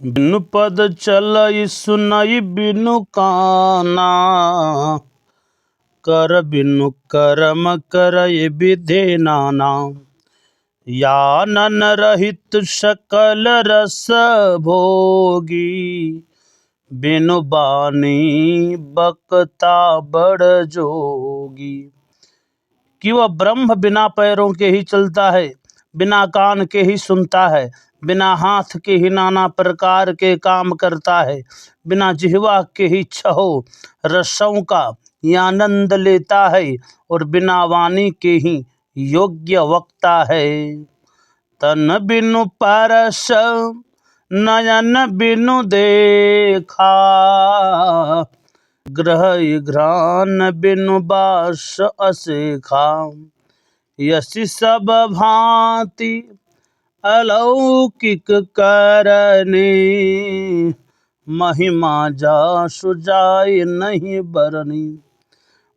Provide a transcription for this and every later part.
बिनु पद चलई सुनई बिनु काना, कर बिनु करम करय विधि नाना। यानन रहित सकल रस भोगी, बिनु बानी बकता बड़ जोगी। कि वह ब्रह्म बिना पैरों के ही चलता है, बिना कान के ही सुनता है, बिना हाथ के ही नाना प्रकार के काम करता है, बिना जिह्वा के ही छहो रसों का आनंद लेता है, और बिना वाणी के ही योग्य वक्ता है। तन बिनु परस नयन बिनु देखा, ग्रह घ्राण बिनु बास असेखा। यसी सब भांति अलौकिक करने, महिमा जासु जाय नहीं बरनी।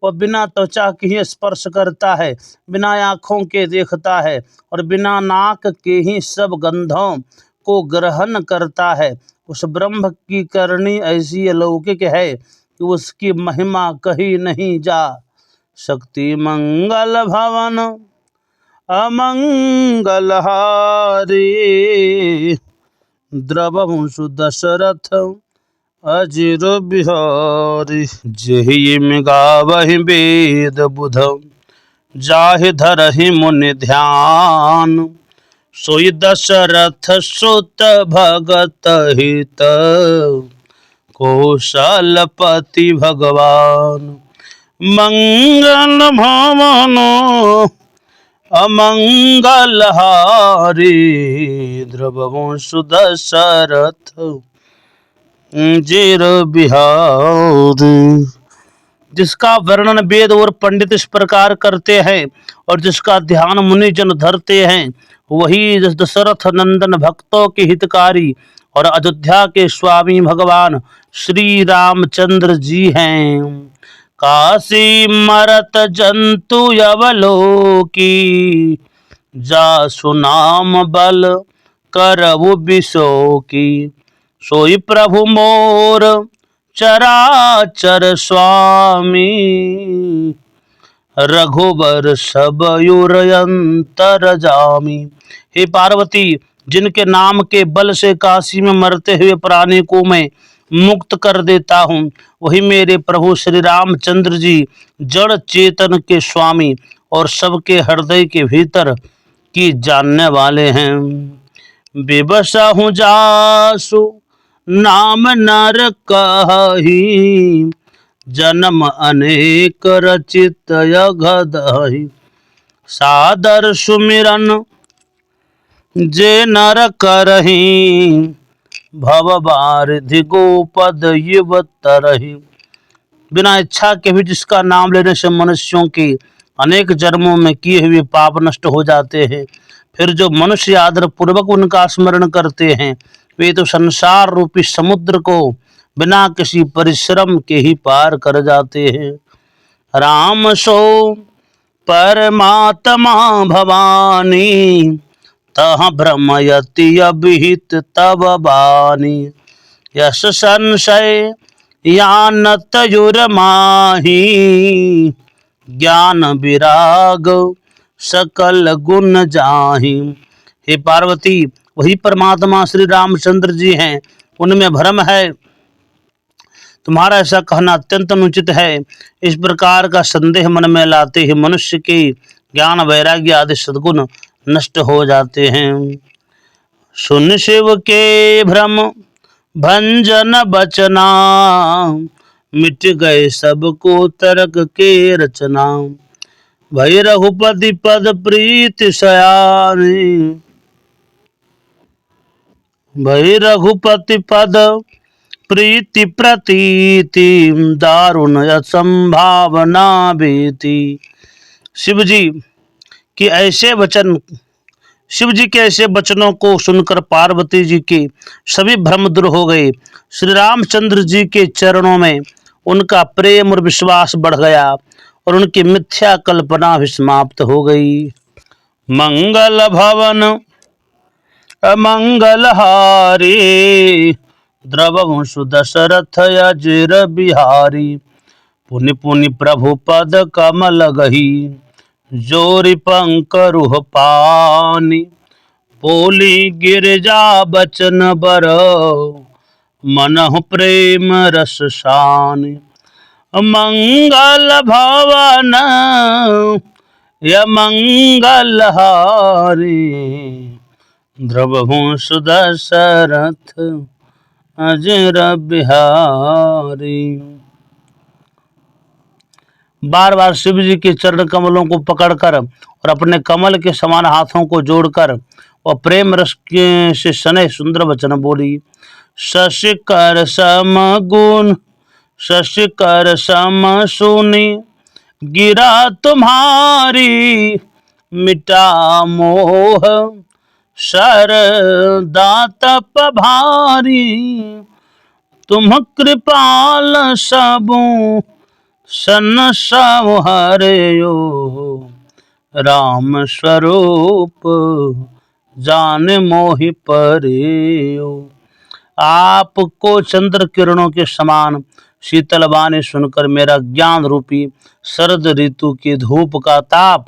वह बिना त्वचा के ही स्पर्श करता है, बिना आँखों के देखता है, और बिना नाक के ही सब गंधों को ग्रहण करता है। उस ब्रह्म की करनी ऐसी अलौकिक है कि उसकी महिमा कही नहीं जा सकती। मंगल भवन अमंगल हारी, द्रवहु दशरथ अजिर बिहारी। जेहि में गावहि वेद बुध, जाहि धरहि मुनि ध्यान। सोई दशरथ सुत भगत हित, कौशलपति भगवान। मंगल भवन अमंगल हारी, द्रवहु दशरथ अजिर बिहारी। जिसका वर्णन वेद और पंडित इस प्रकार करते हैं, और जिसका ध्यान मुनि जन धरते हैं, वही दशरथ नंदन भक्तों के हितकारी और अयोध्या के स्वामी भगवान श्री रामचंद्र जी हैं। काशी मरत जंतु अवलोकी, जासु नाम बल करवु बिसोकी। सोई प्रभु मोर चराचर स्वामी, रघुबर सबयुर अंतर जामी। हे पार्वती, जिनके नाम के बल से काशी में मरते हुए प्राणी को मैं मुक्त कर देता हूँ, वही मेरे प्रभु श्री रामचंद्र जी जड़ चेतन के स्वामी और सबके हृदय के भीतर की जानने वाले हैं। विवशा हूँ जासु नाम नर कहि, जन्म अनेक रचित अघदहि। सादर सुमिरन जे नर करहि, भव बारिधि गोपद युव तरहि। बिना इच्छा के भी जिसका नाम लेने से मनुष्यों के अनेक जन्मों में किए हुए पाप नष्ट हो जाते हैं। फिर जो मनुष्य आदर पूर्वक उनका स्मरण करते हैं, वे तो संसार रूपी समुद्र को बिना किसी परिश्रम के ही पार कर जाते हैं। राम सो परमात्मा भवानी, तह भ्रमयति अभिहित तब बानी। यश संशय यानत युरमाही, ज्ञान विराग सकल गुण जाहि। हे पार्वती, वही परमात्मा श्री रामचंद्र जी हैं, उनमें भ्रम है, तुम्हारा ऐसा कहना अत्यंत अनुचित है। इस प्रकार का संदेह मन में लाते ही मनुष्य के ज्ञान वैराग्य आदि सद्गुण नष्ट हो जाते हैं। सुन शिव के भ्रम भंजन बचना, मिट गए सबको तर्क के रचना। भई रघुपति पद प्रीति सयानी, भई रघुपति पद प्रीति प्रतीति। दारुण असंभावना बीती। शिव जी के ऐसे वचनों को सुनकर पार्वती जी के सभी भ्रम दूर हो गए। श्री रामचंद्र जी के चरणों में उनका प्रेम और विश्वास बढ़ गया, और उनकी मिथ्या कल्पना भी समाप्त हो गई। मंगल भवन मंगलहारी द्रवंशु दशरथ अजिर बिहारी पुनि पुनि प्रभु पद कमल गही जोरि पंकरुह पानी बोली गिरजा बचन बर मनहु प्रेम रस शानि मंगल भवन य मंगलहारी द्रवंशु दशरथ अजिर बिहारी। बार बार शिव जी के चरण कमलों को पकड़कर और अपने कमल के समान हाथों को जोड़कर और प्रेम रस से सने सुंदर वचन बोली। शशिकर सम गुण शशिकर सम सुनी गिरा तुम्हारी मिटा मोह शरदा भारी तुम कृपाल सबू सन संहरयो राम स्वरूप जान मोहि परयो। आपको चंद्र किरणों के समान शीतल वाणी सुनकर मेरा ज्ञान रूपी शरद ऋतु की धूप का ताप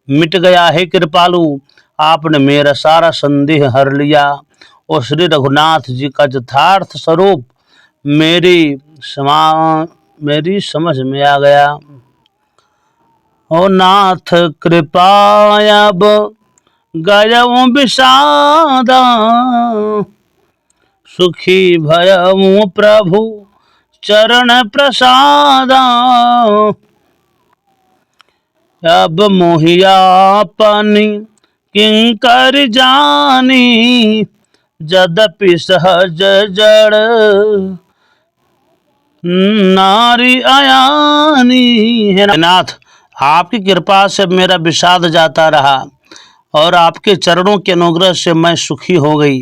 मिट गया है कृपालु। आपने मेरा सारा संदेह हर लिया और श्री रघुनाथ जी का यथार्थ स्वरूप मेरी समझ में आ गया। ओ नाथ कृपायब गयऊ विषादा सुखी भयऊ प्रभु चरण प्रसादा अब मोहियापनि किंकर जानी यद्यपि सहज जड़ नारी आयानी। है नाथ, आपकी कृपा से मेरा विषाद जाता रहा और आपके चरणों के अनुग्रह से मैं सुखी हो गई।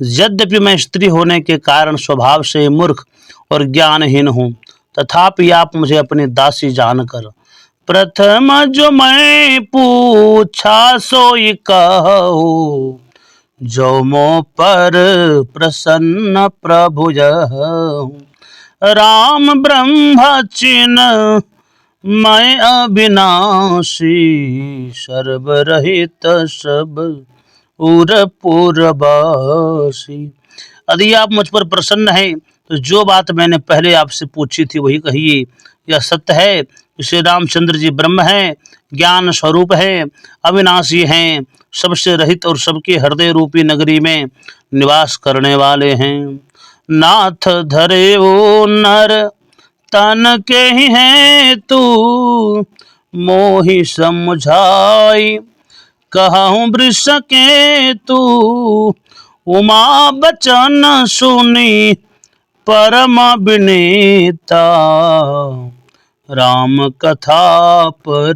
यद्यपि मैं स्त्री होने के कारण स्वभाव से मूर्ख और ज्ञानहीन हूँ, तथापि आप मुझे अपनी दासी जानकर प्रथम जो मैं पूछा सोई कहो जो मो पर प्रसन्न प्रभु राम ब्रह्म चिन्ह मैं अविनाशी सर्वरहित सब उर पूर्ववासी। यदि आप मुझ पर प्रसन्न हैं तो जो बात मैंने पहले आपसे पूछी थी वही कहिए। यह सत्य है कि श्री रामचंद्र जी ब्रह्म हैं, ज्ञान स्वरूप हैं, अविनाशी हैं, सबसे रहित और सबके हृदय रूपी नगरी में निवास करने वाले हैं। नाथ धरे ओ नर तन के ही हैं तू मोहि समुझाई कहूँ वृष के तू उमा बचन सुनी परम विनीता राम कथा पर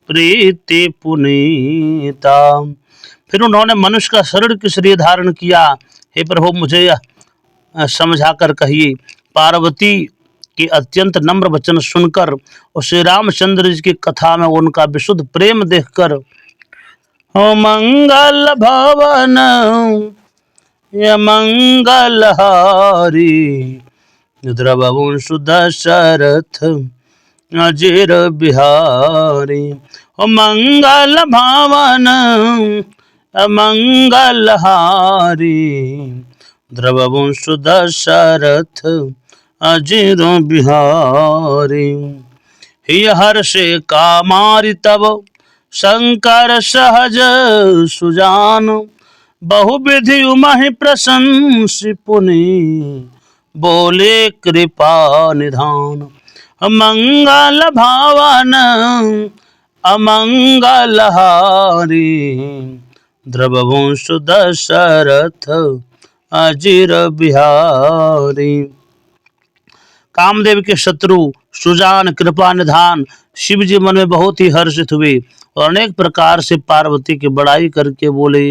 प्रीति पुनीता। फिर उन्होंने मनुष्य का शरीर किस लिए धारण किया, हे प्रभु मुझे समझा कर कहिए। पार्वती के अत्यंत नम्र वचन सुनकर और श्री रामचंद्र जी की कथा में उनका विशुद्ध प्रेम देखकर ओ मंगल भवन य मंगलहारी द्रवंशु दशरथ अजिर बिहारी ओ मंगल भवन मंगलहारी द्रवंशु दशरथ अजिर बिहारी। ही हर्षे कामारि तब शंकर सहज सुजान बहुविधि उमहि प्रशंसि पुनि बोले कृपा निधान। मंगल भावन अमंगलहारी द्रवंशु दशरथ अजिर बिहारी। कामदेव के शत्रु सुजान कृपा निधान शिव जी मन में बहुत ही हर्षित हुए और अनेक प्रकार से पार्वती की बड़ाई करके बोले।